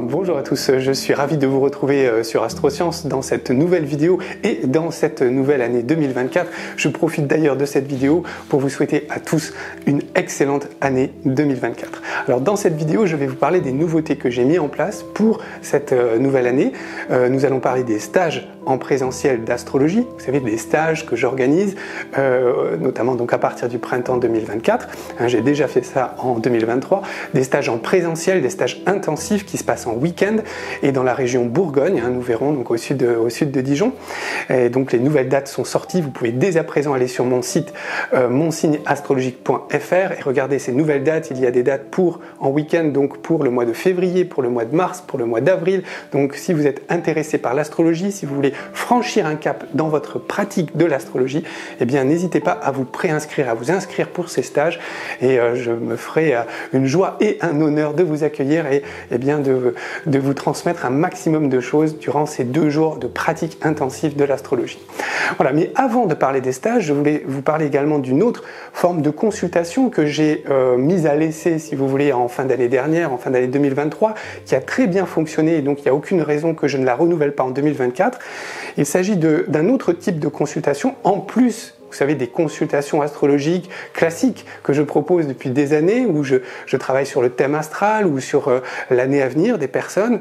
Bonjour à tous, je suis ravi de vous retrouver sur Astroscience dans cette nouvelle vidéo et dans cette nouvelle année 2024. Je profite d'ailleurs de cette vidéo pour vous souhaiter à tous une excellente année 2024. Alors dans cette vidéo, je vais vous parler des nouveautés que j'ai mis en place pour cette nouvelle année. Nous allons parler des stages en présentiel d'astrologie, vous savez, des stages que j'organise, notamment donc à partir du printemps 2024. J'ai déjà fait ça en 2023, des stages en présentiel, des stages intensifs qui se passent en week-end et dans la région Bourgogne, nous verrons donc au sud de Dijon. Et donc les nouvelles dates sont sorties, vous pouvez dès à présent aller sur mon site monsigneastrologique.fr et regarder ces nouvelles dates. Il y a des dates pour en week-end, donc pour le mois de février, pour le mois de mars, pour le mois d'avril. Donc si vous êtes intéressé par l'astrologie, si vous voulez franchir un cap dans votre pratique de l'astrologie, eh bien n'hésitez pas à vous préinscrire, à vous inscrire pour ces stages et je me ferai une joie et un honneur de vous accueillir et bien de vous transmettre un maximum de choses durant ces 2 jours de pratique intensive de l'astrologie. Voilà, mais avant de parler des stages, je voulais vous parler également d'une autre forme de consultation que j'ai mise à l'essai, si vous voulez, en fin d'année dernière, en fin d'année 2023, qui a très bien fonctionné et donc il n'y a aucune raison que je ne la renouvelle pas en 2024. Il s'agit d'un autre type de consultation, en plus, vous savez, des consultations astrologiques classiques que je propose depuis des années, où je travaille sur le thème astral ou sur l'année à venir des personnes,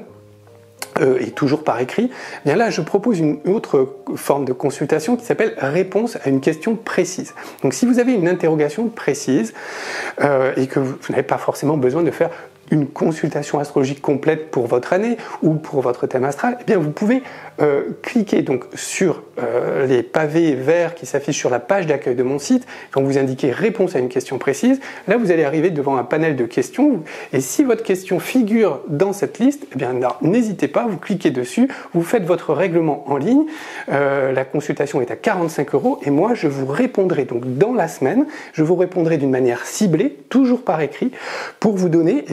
et toujours par écrit. Bien là, je propose une autre forme de consultation qui s'appelle réponse à une question précise. Donc si vous avez une interrogation précise et que vous n'avez pas forcément besoin de faire une consultation astrologique complète pour votre année ou pour votre thème astral, eh bien vous pouvez cliquer donc sur les pavés verts qui s'affichent sur la page d'accueil de mon site. Quand vous indiquez réponse à une question précise, là vous allez arriver devant un panel de questions et si votre question figure dans cette liste, eh bien n'hésitez pas, vous cliquez dessus, vous faites votre règlement en ligne. La consultation est à 45 € et moi je vous répondrai donc dans la semaine, je vous répondrai d'une manière ciblée, toujours par écrit, pour vous donner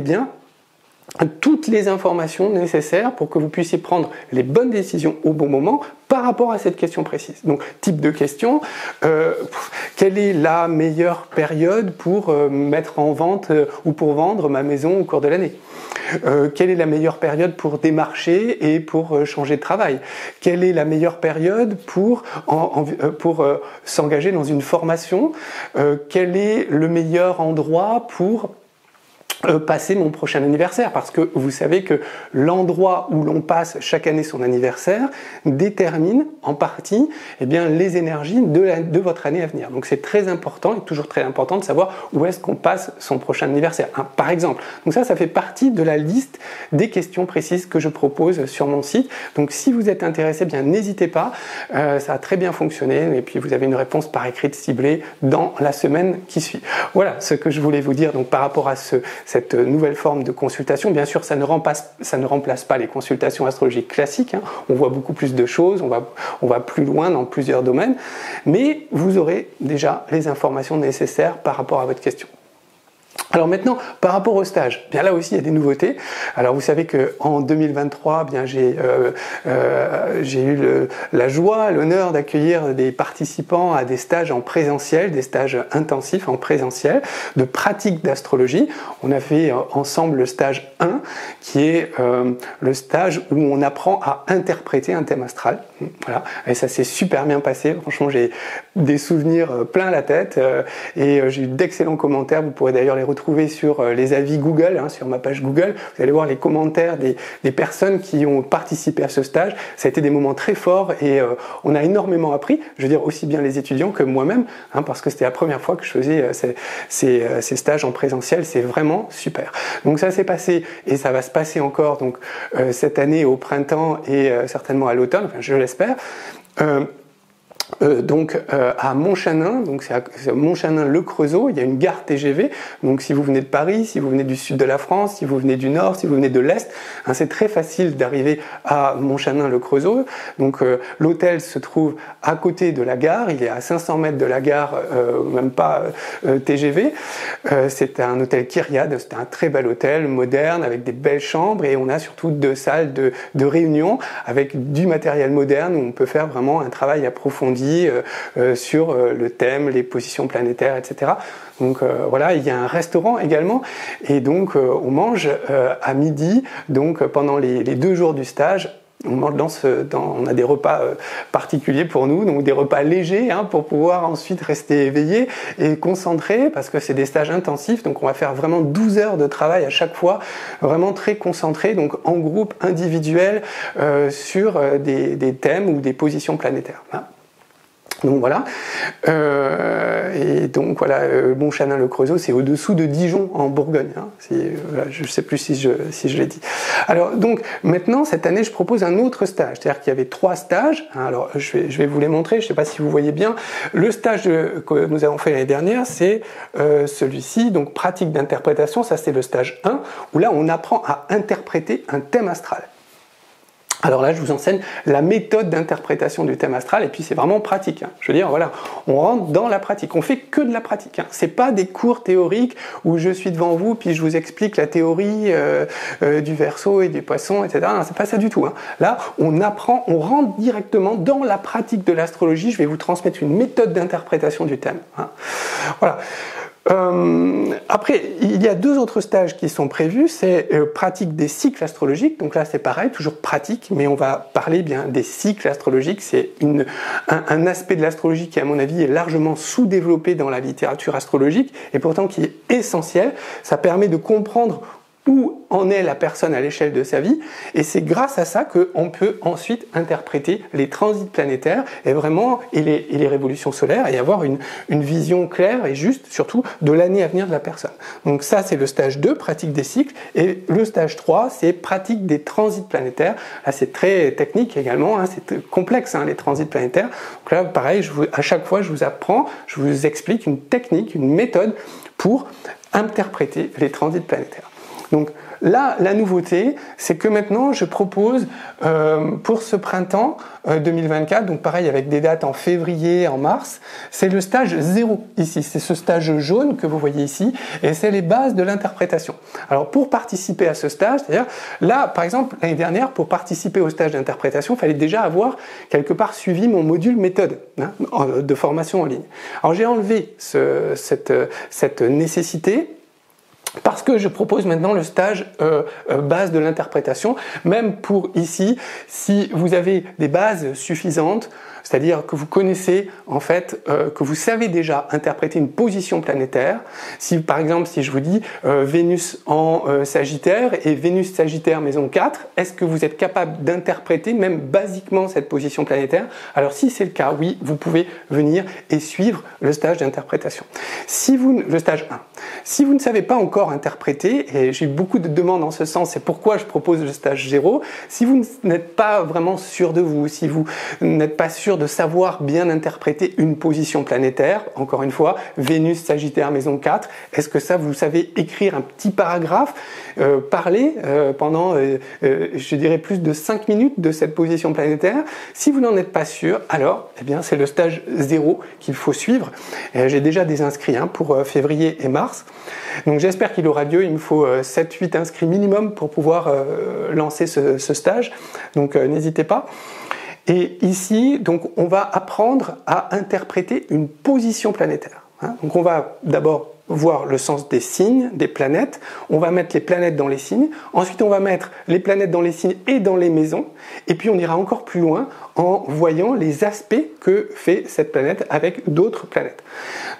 toutes les informations nécessaires pour que vous puissiez prendre les bonnes décisions au bon moment par rapport à cette question précise. Donc, type de question, quelle est la meilleure période pour mettre en vente ou pour vendre ma maison au cours de l'année ? Quelle est la meilleure période pour démarcher et pour changer de travail ? Quelle est la meilleure période pour s'engager dans une formation ? Quel est le meilleur endroit pour passer mon prochain anniversaire, parce que vous savez que l'endroit où l'on passe chaque année son anniversaire détermine en partie les énergies de votre année à venir. Donc c'est très important et toujours très important de savoir où est-ce qu'on passe son prochain anniversaire, par exemple. Donc ça fait partie de la liste des questions précises que je propose sur mon site. Donc si vous êtes intéressé, bien n'hésitez pas, ça a très bien fonctionné et puis vous avez une réponse par écrit ciblée dans la semaine qui suit. Voilà ce que je voulais vous dire donc par rapport à cette nouvelle forme de consultation. Bien sûr, ça ne remplace pas les consultations astrologiques classiques. On voit beaucoup plus de choses, on va plus loin dans plusieurs domaines, mais vous aurez déjà les informations nécessaires par rapport à votre question. Alors maintenant, par rapport au stage, bien là aussi il y a des nouveautés. Alors vous savez que en 2023, bien j'ai eu la joie, l'honneur d'accueillir des participants à des stages en présentiel, des stages intensifs en présentiel de pratique d'astrologie. On a fait ensemble le stage 1, qui est le stage où on apprend à interpréter un thème astral. Voilà, et ça s'est super bien passé. Franchement, j'ai des souvenirs plein la tête et j'ai eu d'excellents commentaires. Vous pourrez d'ailleurs les retrouver sur les avis Google, sur ma page Google. Vous allez voir les commentaires des personnes qui ont participé à ce stage. Ça a été des moments très forts et on a énormément appris. Je veux dire aussi bien les étudiants que moi-même, parce que c'était la première fois que je faisais ces stages en présentiel. C'est vraiment super. Donc ça s'est passé et ça va se passer encore donc cette année au printemps et certainement à l'automne. Enfin, je l'espère. À Montchanin, donc c'est à Montchanin-le-Creusot, il y a une gare TGV. Donc si vous venez de Paris, si vous venez du sud de la France, si vous venez du nord, si vous venez de l'est, c'est très facile d'arriver à Montchanin-le-Creusot. Donc l'hôtel se trouve à côté de la gare, il est à 500 mètres de la gare, même pas TGV. C'est un hôtel Kyriade, c'est un très bel hôtel moderne avec des belles chambres et on a surtout 2 salles de réunion avec du matériel moderne où on peut faire vraiment un travail approfondi midi sur le thème, les positions planétaires, etc. Donc voilà, il y a un restaurant également, et donc on mange à midi, donc pendant les 2 jours du stage. On mange on a des repas particuliers pour nous, donc des repas légers pour pouvoir ensuite rester éveillé et concentré, parce que c'est des stages intensifs, donc on va faire vraiment 12 heures de travail à chaque fois, vraiment très concentré, donc en groupe, individuel, sur des thèmes ou des positions planétaires. Donc voilà, et donc voilà, Montchanin-le-Creusot, c'est au-dessous de Dijon en Bourgogne. Voilà, je ne sais plus si je l'ai dit. Alors donc maintenant cette année, je propose un autre stage, c'est-à-dire qu'il y avait 3 stages. Alors je vais vous les montrer. Je ne sais pas si vous voyez bien. Le stage que nous avons fait l'année dernière, c'est celui-ci, donc pratique d'interprétation. Ça c'est le stage 1, où là on apprend à interpréter un thème astral. Alors là, je vous enseigne la méthode d'interprétation du thème astral, et puis c'est vraiment pratique. Je veux dire, voilà, on rentre dans la pratique, on fait que de la pratique. C'est pas des cours théoriques où je suis devant vous, puis je vous explique la théorie du Verseau et du Poisson, etc. Non, c'est pas ça du tout. Là, on apprend, on rentre directement dans la pratique de l'astrologie. Je vais vous transmettre une méthode d'interprétation du thème. Voilà. Après, il y a 2 autres stages qui sont prévus, c'est pratique des cycles astrologiques, donc là c'est pareil, toujours pratique, mais on va parler bien des cycles astrologiques. C'est un aspect de l'astrologie qui à mon avis est largement sous-développé dans la littérature astrologique, et pourtant qui est essentiel. Ça permet de comprendre où en est la personne à l'échelle de sa vie, et c'est grâce à ça qu'on peut ensuite interpréter les transits planétaires et les révolutions solaires, et avoir une vision claire et juste, surtout, de l'année à venir de la personne. Donc ça, c'est le stage 2, pratique des cycles, et le stage 3, c'est pratique des transits planétaires. Là, c'est très technique également, c'est complexe, les transits planétaires. Donc là, pareil, à chaque fois, je vous apprends, je vous explique une technique, une méthode pour interpréter les transits planétaires. Donc là, la nouveauté, c'est que maintenant, je propose pour ce printemps 2024, donc pareil avec des dates en février, en mars, c'est le stage 0 ici. C'est ce stage jaune que vous voyez ici, et c'est les bases de l'interprétation. Alors pour participer à ce stage, c'est-à-dire là, par exemple, l'année dernière, pour participer au stage d'interprétation, il fallait déjà avoir quelque part suivi mon module méthode de formation en ligne. Alors j'ai enlevé cette nécessité, parce que je propose maintenant le stage base de l'interprétation, même pour ici, si vous avez des bases suffisantes, c'est-à-dire que vous connaissez, en fait, que vous savez déjà interpréter une position planétaire. Si, par exemple, si je vous dis Vénus en Sagittaire et Vénus Sagittaire maison 4, est-ce que vous êtes capable d'interpréter même basiquement cette position planétaire? Alors si c'est le cas, oui, vous pouvez venir et suivre le stage d'interprétation. Le stage 1. Si vous ne savez pas encore interpréter, et j'ai eu beaucoup de demandes en ce sens, c'est pourquoi je propose le stage 0, si vous n'êtes pas vraiment sûr de vous, si vous n'êtes pas sûr de savoir bien interpréter une position planétaire, encore une fois, Vénus, Sagittaire, maison 4, est-ce que ça, vous savez écrire un petit paragraphe, parler pendant, je dirais, plus de 5 minutes de cette position planétaire? Si vous n'en êtes pas sûr, alors, eh bien, c'est le stage 0 qu'il faut suivre. J'ai déjà des inscrits pour février et mars. Donc j'espère qu'il aura lieu. Il me faut 7-8 inscrits minimum pour pouvoir lancer ce stage. Donc n'hésitez pas. Et ici, donc, on va apprendre à interpréter une position planétaire. Donc on va d'abord voir le sens des signes, des planètes. On va mettre les planètes dans les signes. Ensuite, on va mettre les planètes dans les signes et dans les maisons. Et puis, on ira encore plus loin en voyant les aspects que fait cette planète avec d'autres planètes.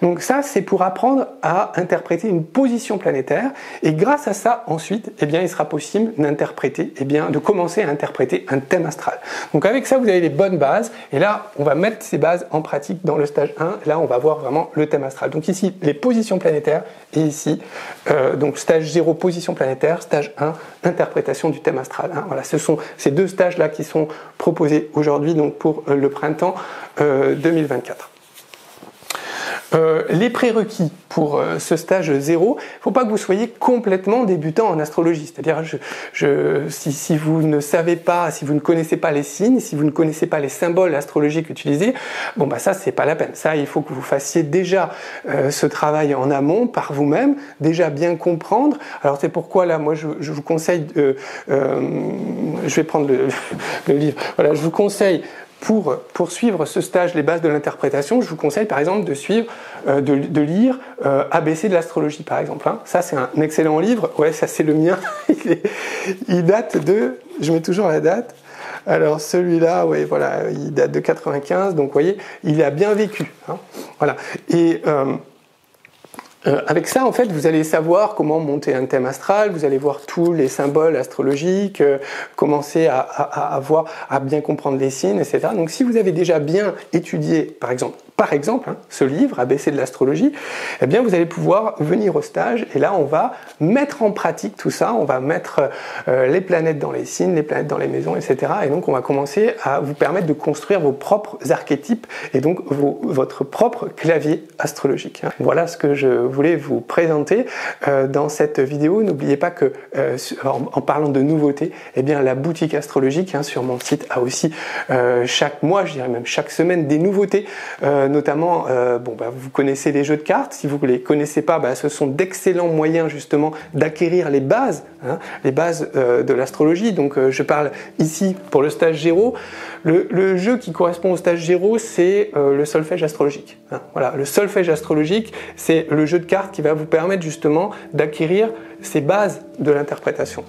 Donc ça, c'est pour apprendre à interpréter une position planétaire. Et grâce à ça, ensuite, eh bien, il sera possible d'interpréter, de commencer à interpréter un thème astral. Donc avec ça, vous avez les bonnes bases. Et là, on va mettre ces bases en pratique dans le stage 1. Là, on va voir vraiment le thème astral. Donc ici, les positions planétaires. Et ici, donc stage 0, position planétaire, stage 1, interprétation du thème astral. Voilà, ce sont ces 2 stages-là qui sont proposés aujourd'hui donc pour le printemps 2024. Les prérequis pour ce stage 0, il ne faut pas que vous soyez complètement débutant en astrologie. C'est-à-dire, si vous ne savez pas, si vous ne connaissez pas les signes, si vous ne connaissez pas les symboles astrologiques utilisés, bon bah ça c'est pas la peine. Ça, il faut que vous fassiez déjà ce travail en amont par vous-même, déjà bien comprendre. Alors c'est pourquoi là, moi je vous conseille, je vais prendre le livre. Voilà, je vous conseille pour poursuivre ce stage Les bases de l'interprétation, je vous conseille par exemple de suivre, de lire ABC de l'astrologie par exemple. Hein. Ça c'est un excellent livre, ouais ça c'est le mien, il date de, je mets toujours la date, alors celui-là, ouais, voilà, il date de 95, donc vous voyez, il a bien vécu. Hein. Voilà. Et avec ça, en fait, vous allez savoir comment monter un thème astral, vous allez voir tous les symboles astrologiques, commencer à bien comprendre les signes, etc. Donc si vous avez déjà bien étudié, par exemple, hein, ce livre, ABC de l'astrologie, eh bien vous allez pouvoir venir au stage et là on va mettre en pratique tout ça, on va mettre les planètes dans les signes, les planètes dans les maisons, etc. Et donc on va commencer à vous permettre de construire vos propres archétypes et donc votre propre clavier astrologique. Voilà ce que je voulais vous présenter dans cette vidéo. N'oubliez pas que en parlant de nouveautés, eh bien la boutique astrologique sur mon site a aussi chaque mois, je dirais même chaque semaine, des nouveautés. Notamment, vous connaissez les jeux de cartes. Si vous ne les connaissez pas, ce sont d'excellents moyens justement d'acquérir les bases de l'astrologie. Donc je parle ici pour le stage 0. Le jeu qui correspond au stage 0, c'est le solfège astrologique. Voilà, le solfège astrologique, c'est le jeu de cartes qui va vous permettre justement d'acquérir ces bases de l'interprétation.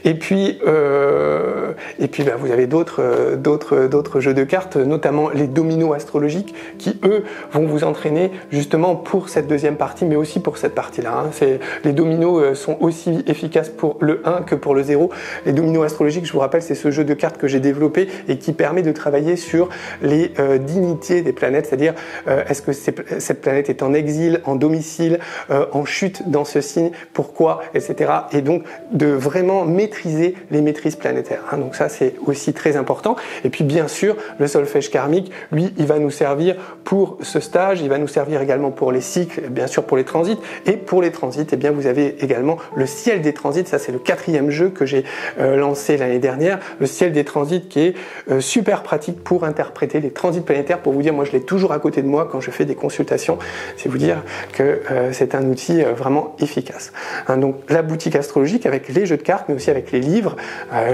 Et puis vous avez d'autres jeux de cartes, notamment les dominos astrologiques, qui eux vont vous entraîner justement pour cette deuxième partie, mais aussi pour cette partie-là. Les dominos sont aussi efficaces pour le 1 que pour le 0. Les dominos astrologiques, je vous rappelle, c'est ce jeu de cartes que j'ai développé et qui permet de travailler sur les dignités des planètes, c'est-à-dire est-ce que cette planète est en exil, en domicile, en chute dans ce signe, pourquoi, etc. Et donc de vraiment maîtriser les maîtrises planétaires. Donc ça c'est aussi très important. Et puis bien sûr le solfège karmique, lui il va nous servir pour ce stage, il va nous servir également pour les cycles, bien sûr pour les transits. Et pour les transits, eh bien vous avez également le ciel des transits. Ça c'est le 4e jeu que j'ai lancé l'année dernière, le ciel des transits, qui est super pratique pour interpréter les transits planétaires. Pour vous dire, moi je l'ai toujours à côté de moi quand je fais des consultations, c'est vous dire que c'est un outil vraiment efficace. Donc la boutique astrologique avec les jeux de cartes, mais aussi avec les livres.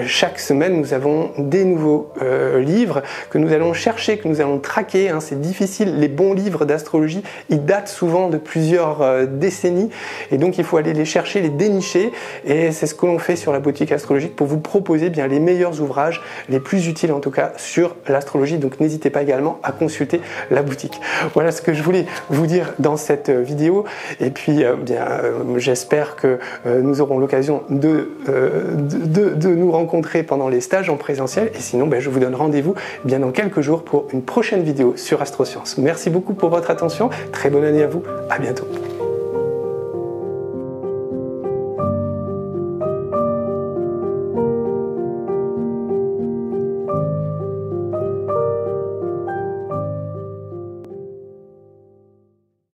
Chaque semaine, nous avons des nouveaux livres que nous allons chercher, que nous allons traquer. C'est difficile. Les bons livres d'astrologie, ils datent souvent de plusieurs décennies. Et donc, il faut aller les chercher, les dénicher. Et c'est ce que l'on fait sur la boutique astrologique pour vous proposer bien les meilleurs ouvrages, les plus utiles en tout cas, sur l'astrologie. Donc, n'hésitez pas également à consulter la boutique. Voilà ce que je voulais vous dire dans cette vidéo. Et puis, j'espère que nous aurons l'occasion de nous rencontrer pendant les stages en présentiel, et sinon je vous donne rendez-vous bien dans quelques jours pour une prochaine vidéo sur Astrosciences. Merci beaucoup pour votre attention, très bonne année à vous, à bientôt.